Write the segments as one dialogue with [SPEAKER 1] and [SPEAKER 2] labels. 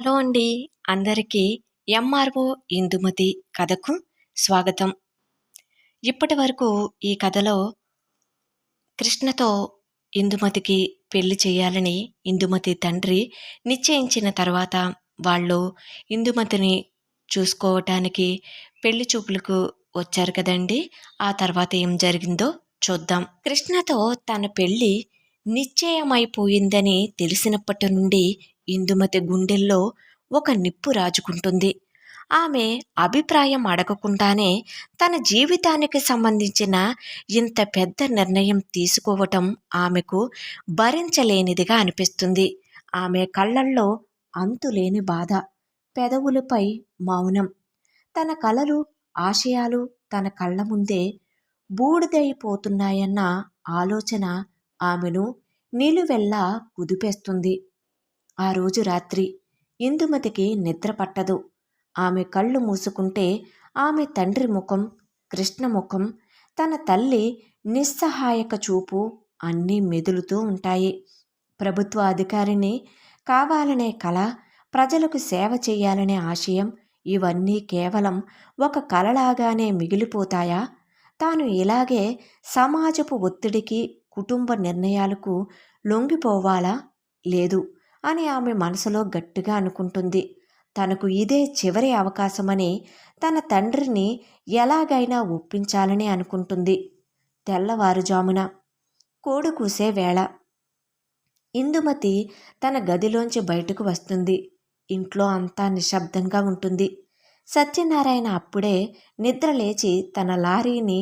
[SPEAKER 1] Hello అండి. అందరికీ MRO Indumati కథకు స్వాగతం. ఇప్పటి వరకు ఈ కథలో కృష్ణతో ఇందుమతికి పెళ్లి చేయాలని ఇందుమతి తండ్రి నిశ్చయించిన తర్వాత వాళ్ళు ఇందుమతిని చూసుకోవటానికి పెళ్లి చూపులకు వచ్చారు కదండి. ఆ తర్వాత ఏం జరిగిందో చూద్దాం. కృష్ణతో తన పెళ్లి నిశ్చయమైపోయిందని తెలిసినప్పటి నుండి ఇందుమతి గుండెల్లో ఒక నిప్పు రాజుకుంటుంది. ఆమె అభిప్రాయం అడగకుండానే తన జీవితానికి సంబంధించిన ఇంత పెద్ద నిర్ణయం తీసుకోవటం ఆమెకు భరించలేనిదిగా అనిపిస్తుంది. ఆమె కళ్ళల్లో అంతులేని బాధ, పెదవులపై మౌనం. తన కలలు, ఆశయాలు తన కళ్ళ ముందే బూడిదైపోతున్నాయన్న ఆలోచన ఆమెను నిలువెల్లా కుదిపేస్తుంది. ఆ రోజు రాత్రి ఇందుమతికి నిద్ర పట్టదు. ఆమె కళ్ళు మూసుకుంటే ఆమె తండ్రి ముఖం, కృష్ణ ముఖం, తన తల్లి నిస్సహాయక చూపు అన్నీ మెదులుతూ ఉంటాయి. ప్రభుత్వ అధికారిని కావాలనే కల, ప్రజలకు సేవ చేయాలనే ఆశయం ఇవన్నీ కేవలం ఒక కలలాగానే మిగిలిపోతాయా? తాను ఇలాగే సమాజపు ఒత్తిడికి, కుటుంబ నిర్ణయాలకు లొంగిపోవాలా? లేదు అని ఆమె మనసులో గట్టిగా అనుకుంటుంది. తనకు ఇదే చివరి అవకాశమని తన తండ్రిని ఎలాగైనా ఒప్పించాలని అనుకుంటుంది. తెల్లవారుజామున కోడి కూసే వేళ ఇందుమతి తన గదిలోంచి బయటకు వస్తుంది. ఇంట్లో అంతా నిశ్శబ్దంగా ఉంటుంది. సత్యనారాయణ అప్పుడే నిద్ర లేచి తన లారీని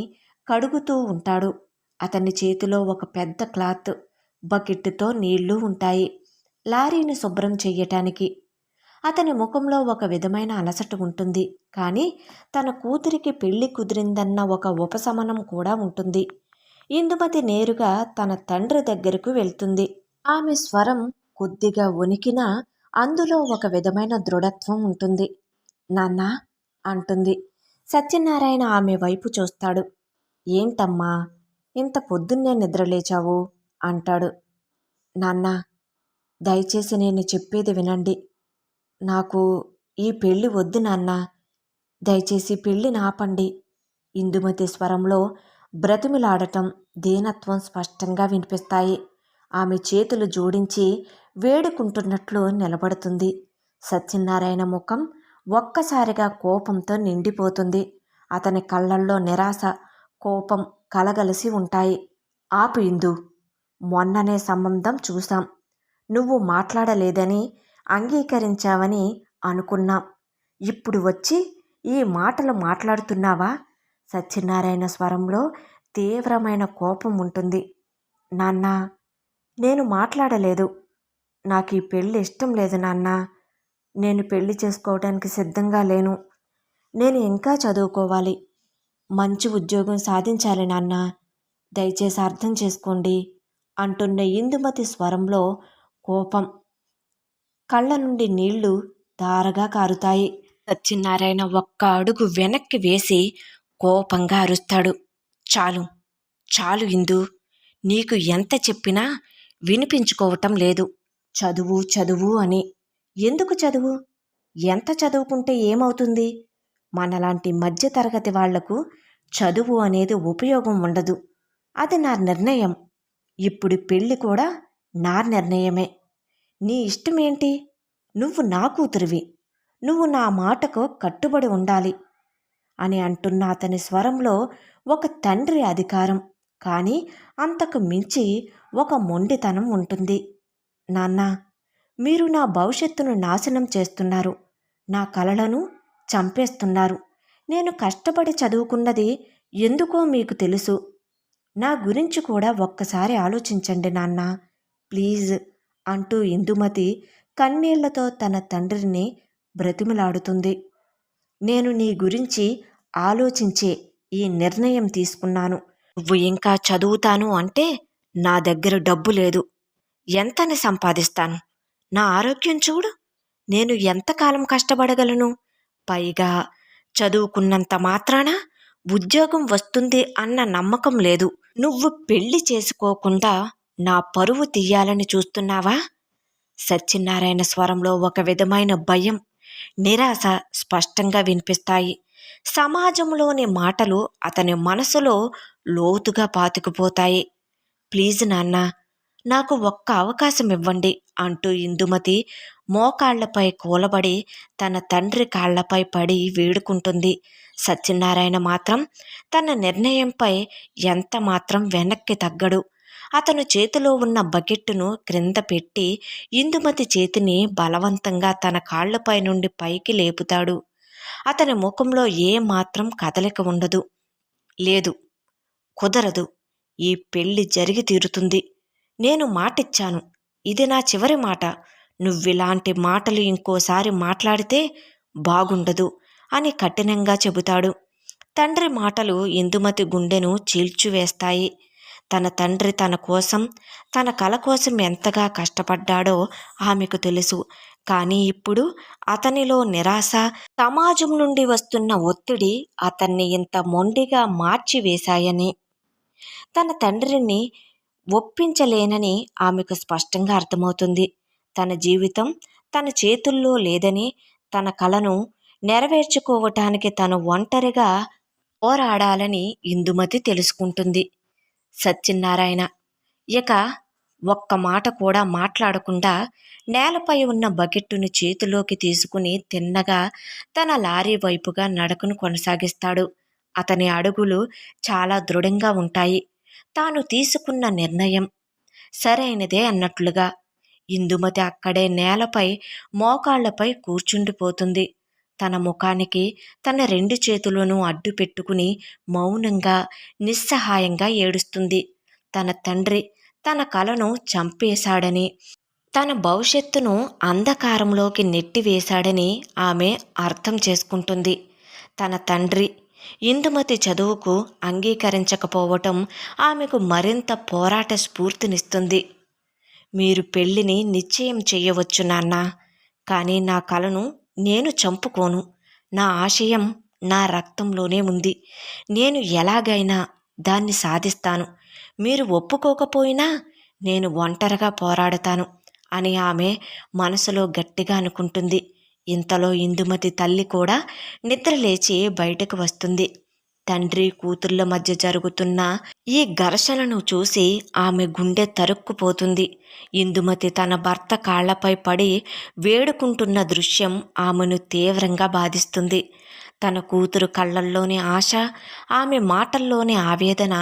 [SPEAKER 1] కడుగుతూ ఉంటాడు. అతని చేతిలో ఒక పెద్ద క్లాత్, బకెట్తో నీళ్లు ఉంటాయి లారీని శుభ్రం చెయ్యటానికి. అతని ముఖంలో ఒక విధమైన అలసట ఉంటుంది. కానీ తన కూతురికి పెళ్లి కుదిరిందన్న ఒక ఉపశమనం కూడా ఉంటుంది. ఇందుమతి నేరుగా తన తండ్రి దగ్గరకు వెళ్తుంది. ఆమె స్వరం కొద్దిగా వణికినా అందులో ఒక విధమైన దృఢత్వం ఉంటుంది. నాన్నా అంటుంది. సత్యనారాయణ ఆమె వైపు చూస్తాడు. ఏంటమ్మా ఇంత పొద్దున్నే నిద్రలేచావు అంటాడు. నాన్నా, దయచేసి నేను చెప్పేది వినండి. నాకు ఈ పెళ్లి వద్దు నాన్నా, దయచేసి పెళ్లిని ఆపండి. ఇందుమతి స్వరంలో బ్రతిమిలాడటం, దీనత్వం స్పష్టంగా వినిపిస్తాయి. ఆమె చేతులు జోడించి వేడుకుంటున్నట్లు నిలబడుతుంది. సత్యనారాయణ ముఖం ఒక్కసారిగా కోపంతో నిండిపోతుంది. అతని కళ్ళల్లో నిరాశ, కోపం కలగలిసి ఉంటాయి. ఆపు ఇందు, మొన్ననే సంబంధం చూశాం. నువ్వు మాట్లాడలేదని అంగీకరించావని అనుకున్నాం. ఇప్పుడు వచ్చి ఈ మాటలు మాట్లాడుతున్నావా? సత్యనారాయణ స్వరంలో తీవ్రమైన కోపం ఉంటుంది. నాన్నా, నేను మాట్లాడలేదు. నాకు ఈ పెళ్ళి ఇష్టం లేదు నాన్నా. నేను పెళ్లి చేసుకోవడానికి సిద్ధంగా లేను. నేను ఇంకా చదువుకోవాలి, మంచి ఉద్యోగం సాధించాలి నాన్నా, దయచేసి అర్థం చేసుకోండి అంటున్న ఇందుమతి స్వరంలో కోపం. కళ్ళ నుండి నీళ్లు ధారగా కారుతాయి. సత్యనారాయణ ఒక్క అడుగు వెనక్కి వేసి కోపంగా అరుస్తాడు. చాలు చాలు ఇందు, నీకు ఎంత చెప్పినా వినిపించుకోవటం లేదు. చదువు చదువు అని. ఎందుకు చదువు? ఎంత చదువుకుంటే ఏమవుతుంది? మనలాంటి మధ్యతరగతి వాళ్లకు చదువు అనేది ఉపయోగం ఉండదు. అది నా నిర్ణయం. ఇప్పుడు పెళ్ళి కూడా నా నిర్ణయమే. నీ ఇష్టమేంటి? నువ్వు నా కూతురివి. నువ్వు నా మాటకు కట్టుబడి ఉండాలి అని అంటున్న అతని స్వరంలో ఒక తండ్రి అధికారం, కానీ అంతకు మించి ఒక మొండితనం ఉంటుంది. నాన్నా, మీరు నా భవిష్యత్తును నాశనం చేస్తున్నారు. నా కలలను చంపేస్తున్నారు. నేను కష్టపడి చదువుకున్నది ఎందుకో మీకు తెలుసు. నా గురించి కూడా ఒక్కసారి ఆలోచించండి నాన్నా, ప్లీజ్ అంటూ ఇందుమతి కన్నీళ్లతో తన తండ్రిని బ్రతిమిలాడుతుంది. నేను నీ గురించి ఆలోచించే ఈ నిర్ణయం తీసుకున్నాను. నువ్వు ఇంకా చదువుతాను అంటే నా దగ్గర డబ్బు లేదు. ఎంతని సంపాదిస్తాను? నా ఆరోగ్యం చూడు. నేను ఎంతకాలం కష్టపడగలను? పైగా చదువుకున్నంత మాత్రాన ఉద్యోగం వస్తుంది అన్న నమ్మకం లేదు. నువ్వు పెళ్లి చేసుకోకుండా నా పరువు తీయాలని చూస్తున్నావా? సత్యనారాయణ స్వరంలో ఒక విధమైన భయం, నిరాశ స్పష్టంగా వినిపిస్తాయి. సమాజంలోని మాటలు అతని మనసులో లోతుగా పాతుకుపోతాయి. ప్లీజ్ నాన్న, నాకు ఒక్క అవకాశం ఇవ్వండి అంటూ ఇందుమతి మోకాళ్లపై కూలబడి తన తండ్రి కాళ్లపై పడి వేడుకుంటుంది. సత్యనారాయణ మాత్రం తన నిర్ణయంపై ఎంత మాత్రం వెనక్కి తగ్గడు. అతను చేతిలో ఉన్న బకెట్టును క్రింద పెట్టి ఇందుమతి చేతిని బలవంతంగా తన కాళ్లపై నుండి పైకి లేపుతాడు. అతని ముఖంలో ఏ మాత్రం కదలిక ఉండదు. లేదు, కుదరదు, ఈ పెళ్లి జరిగి తీరుతుంది. నేను మాటిచ్చాను, ఇది నా చివరి మాట. నువ్విలాంటి మాటలు ఇంకోసారి మాట్లాడితే బాగుండదు అని కఠినంగా చెబుతాడు. తండ్రి మాటలు ఇందుమతి గుండెను చీల్చివేస్తాయి. తన తండ్రి తన కోసం, తన కల కోసం ఎంతగా కష్టపడ్డాడో ఆమెకు తెలుసు. కానీ ఇప్పుడు అతనిలో నిరాశ, సమాజం నుండి వస్తున్న ఒత్తిడి అతన్ని ఇంత మొండిగా మార్చివేశాయని, తన తండ్రిని ఒప్పించలేనని ఆమెకు స్పష్టంగా అర్థమవుతుంది. తన జీవితం తన చేతుల్లో లేదని, తన కలను నెరవేర్చుకోవటానికి తను ఒంటరిగా పోరాడాలని ఇందుమతి తెలుసుకుంటుంది. సత్యనారాయణ ఇక ఒక్క మాట కూడా మాట్లాడకుండా నేలపై ఉన్న బకెట్టును చేతిలోకి తీసుకుని తిన్నగా తన లారీ వైపుగా నడకను కొనసాగిస్తాడు. అతని అడుగులు చాలా దృఢంగా ఉంటాయి. తాను తీసుకున్న నిర్ణయం సరైనదే అన్నట్లుగా. ఇందుమతి అక్కడే నేలపై మోకాళ్లపై కూర్చుండిపోతుంది. తన ముఖానికి తన రెండు చేతులను అడ్డు పెట్టుకుని మౌనంగా, నిస్సహాయంగా ఏడుస్తుంది. తన తండ్రి తన కలను చంపేశాడని, తన భవిష్యత్తును అంధకారంలోకి నెట్టివేశాడని ఆమె అర్థం చేసుకుంటుంది. తన తండ్రి ఇందుమతి చదువుకు అంగీకరించకపోవటం ఆమెకు మరింత పోరాట స్ఫూర్తినిస్తుంది. మీరు పెళ్లిని నిశ్చయం చేయవచ్చు నాన్న, కానీ నా కలను నేను చంపుకోను. నా ఆశయం నా రక్తంలోనే ఉంది. నేను ఎలాగైనా దాన్ని సాధిస్తాను. మీరు ఒప్పుకోకపోయినా నేను ఒంటరిగా పోరాడతాను అని ఆమె మనసులో గట్టిగా అనుకుంటుంది. ఇంతలో ఇందుమతి తల్లి కూడా నిద్రలేచి బయటకు వస్తుంది. తండ్రి కూతుర్ల మధ్య జరుగుతున్న ఈ ఘర్షణను చూసి ఆమె గుండె తరుక్కుపోతుంది. ఇందుమతి తన భర్త కాళ్లపై పడి వేడుకుంటున్న దృశ్యం ఆమెను తీవ్రంగా బాధిస్తుంది. తన కూతురు కళ్ళల్లోని ఆశ, ఆమె మాటల్లోని ఆవేదన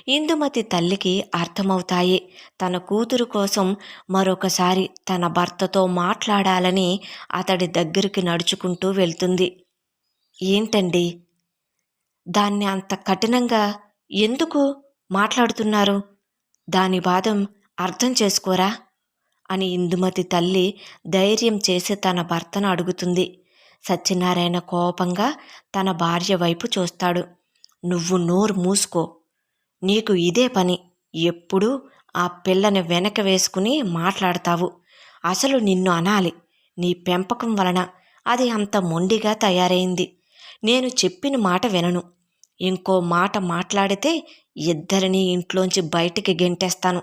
[SPEAKER 1] ఇందుమతి తల్లికి అర్థమవుతాయి. తన కూతురు కోసం మరొకసారి తన భర్తతో మాట్లాడాలని అతడి దగ్గరికి నడుచుకుంటూ వెళ్తుంది. ఏంటండి, దాన్ని అంత కఠినంగా ఎందుకు మాట్లాడుతున్నారు? దాని బాధం అర్థం చేసుకోరా అని ఇందుమతి తల్లి ధైర్యం చేసి తన భర్తను అడుగుతుంది. సత్యనారాయణ కోపంగా తన భార్య వైపు చూస్తాడు. నువ్వు నోరు మూసుకో, నీకు ఇదే పని. ఎప్పుడూ ఆ పిల్లని వెనక వేసుకుని మాట్లాడతావు. అసలు నిన్ను అనాలి, నీ పెంపకం వలన అది అంత మొండిగా తయారైంది. నేను చెప్పిన మాట వినను. ఇంకో మాట మాట్లాడితే ఇద్దరినీ ఇంట్లోంచి బయటికి గెంటేస్తాను.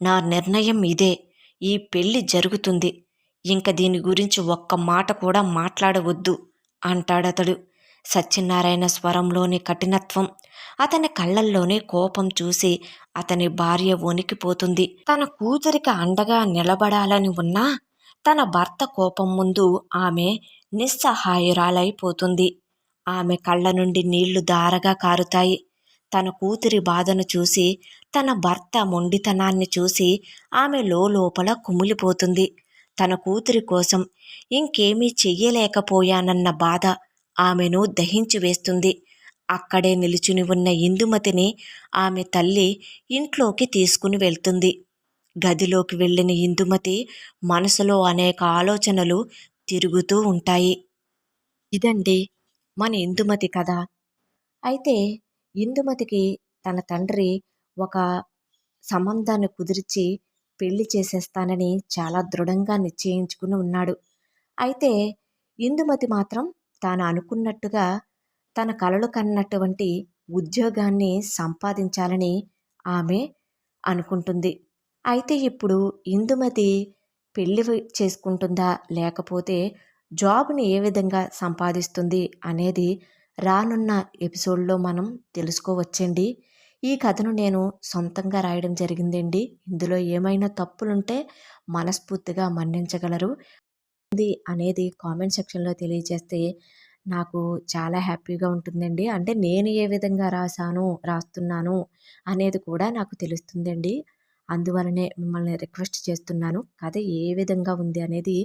[SPEAKER 1] నా నిర్ణయం ఇదే. ఈ పెళ్లి జరుగుతుంది. ఇంక దీని గురించి ఒక్క మాట కూడా మాట్లాడవద్దు అంటాడతడు. సత్యనారాయణ స్వరంలోని కఠినత్వం, అతని కళ్ళల్లోని కోపం చూసి అతని భార్య వణికిపోతుంది. తన కూతురికి అండగా నిలబడాలని ఉన్నా తన భర్త కోపం ముందు ఆమె నిస్సహాయురాలైపోతుంది. ఆమె కళ్ళ నుండి నీళ్లు ధారగా కారుతాయి. తన కూతురి బాధను చూసి, తన భర్త మొండితనాన్ని చూసి ఆమె లోపల కుమిలిపోతుంది. తన కూతురి కోసం ఇంకేమీ చెయ్యలేకపోయానన్న బాధ ఆమెను దహించి వేస్తుంది. అక్కడే నిలుచుని ఉన్న ఇందుమతిని ఆమె తల్లి ఇంట్లోకి తీసుకుని వెళ్తుంది. గదిలోకి వెళ్ళిన ఇందుమతి మనసులో అనేక ఆలోచనలు తిరుగుతూ ఉంటాయి. ఇదండి మన ఇందుమతి కథ. అయితే ఇందుమతికి తన తండ్రి ఒక సంబంధాన్ని కుదిర్చి పెళ్లి చేసేస్తానని చాలా దృఢంగా నిశ్చయించుకుని ఉన్నాడు. అయితే ఇందుమతి మాత్రం తాను అనుకున్నట్టుగా తన కలలు కన్నటువంటి ఉద్యోగాన్ని సంపాదించాలని ఆమె అనుకుంటుంది. అయితే ఇప్పుడు ఇందుమతి చేసుకుంటుందా? లేకపోతే జాబ్‌ని ఏ విధంగా సంపాదిస్తుంది? అనేది రానున్న ఎపిసోడ్‌లో మనం తెలుసుకోవచ్చండి. ఈ కథను నేను సొంతంగా రాయడం జరిగిందండి. ఇందులో ఏమైనా తప్పులుంటే మనస్ఫూర్తిగా మన్నించగలరు. ఉంది అనేది కామెంట్ సెక్షన్‌లో తెలియజేస్తే నాకు చాలా హ్యాపీగా ఉంటుందండి. అంటే నేను ఏ విధంగా రాస్తున్నాను అనేది కూడా నాకు తెలుస్తుందండి. అందువలనే మిమ్మల్ని రిక్వెస్ట్ చేస్తున్నాను. కథ ఏ విధంగా ఉంది అనేది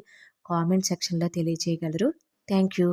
[SPEAKER 1] కామెంట్ సెక్షన్‌లో తెలియజేయగలరు. Thank you.